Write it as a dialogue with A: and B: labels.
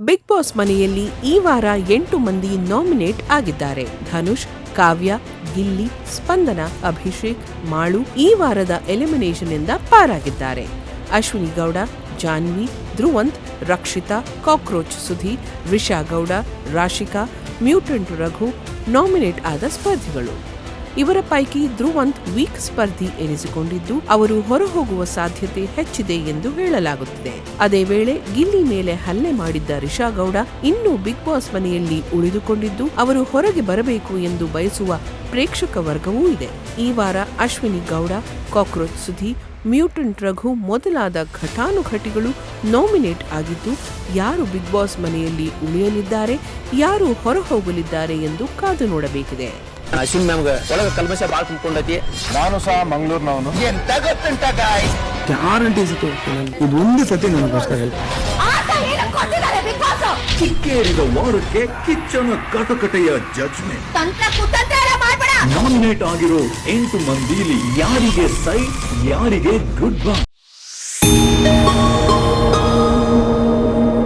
A: Big boss ಮನೆಯಲ್ಲಿ ಈ ವಾರ 8 ಮಂದಿ ನಾಮಿನೇಟ್ ಆಗಿದ್ದಾರೆ. ಧನುಷ್, ಕಾವ್ಯ, ಗಿಲ್ಲಿ, ಸ್ಪಂದನ, ಅಭಿಷೇಕ್, ಮಾಳು ಈ ವಾರದ ಎಲಿಮಿನೇಷನ್ ಇಂದ ಪಾರಾಗಿದ್ದಾರೆ. Ashwini Gowda, Janhvi, Dhruvanth, Rakshita, cockroach Sudheer, Risha Gowda, Rashika, mutant Raghu nominate ಆದ ಸ್ಪರ್ಧಿಗಳು. ಇವರ ಪೈಕಿ ಧ್ರುವಂತ್ ವೀಕ್ ಸ್ಪರ್ಧಿ ಎನಿಸಿಕೊಂಡಿದ್ದು ಅವರು ಹೊರಹೋಗುವ ಸಾಧ್ಯತೆ ಹೆಚ್ಚಿದೆ ಎಂದು ಹೇಳಲಾಗುತ್ತಿದೆ. ಅದೇ ವೇಳೆ ಗಿಲ್ಲಿ ಮೇಲೆ ಹಲ್ಲೆ ಮಾಡಿದ್ದ ರಿಷಾ ಗೌಡ ಇನ್ನೂ ಬಿಗ್ ಬಾಸ್ ಮನೆಯಲ್ಲಿ ಉಳಿದುಕೊಂಡಿದ್ದು ಅವರು ಹೊರಗೆ ಬರಬೇಕು ಎಂದು ಬಯಸುವ ಪ್ರೇಕ್ಷಕ ವರ್ಗವೂ ಇದೆ. ಈ ವಾರ ಅಶ್ವಿನಿ ಗೌಡ, ಕಾಕ್ರೋಚ್ ಸುಧೀರ್, ಮ್ಯೂಟೆಂಟ್ ರಘು ಮೊದಲಾದ ಘಟಾನುಘಟಿಗಳು ನಾಮಿನೇಟ್ ಆಗಿದ್ದು ಯಾರು ಬಿಗ್ ಬಾಸ್ ಮನೆಯಲ್ಲಿ ಉಳಿಯಲಿದ್ದಾರೆ, ಯಾರು ಹೊರಹೋಗಲಿದ್ದಾರೆ ಎಂದು ಕಾದು ನೋಡಬೇಕಿದೆ.
B: ಅಶ್ವಿನ್ ಮ್ಯಾಮ್ಗೆ ಒಳಗೆ ಕಲ್ಮಶ ಭಾಳ ತುಂಬಿಕೊಂಡೈತಿ.
C: ನಾನು ಸಹ ಮಂಗಳೂರಿನವನು.
B: ಎಂತ ಗೊತ್ತುಂಟ ಗಾಯ್ಸ್,
C: ಗ್ಯಾರಂಟಿ ಸಿಕ್ತು ಇದು ಒಂದು ಸತಿ ನನಗೋಸ್ಕರ ಹೇಳಿ.
D: ಕಿಕ್ಕೇರಿದ ವಾರಕ್ಕೆ ಕಿಚ್ಚನ ಕಟಕಟೆಯ ಜಡ್ಜ್ಮೆಂಟ್. ನಾಮಿನೇಟ್ ಆಗಿರೋ 8 ಮಂದಿಲಿ ಯಾರಿಗೆ ಸೈ, ಯಾರಿಗೆ ಗುಡ್ ಬೈ.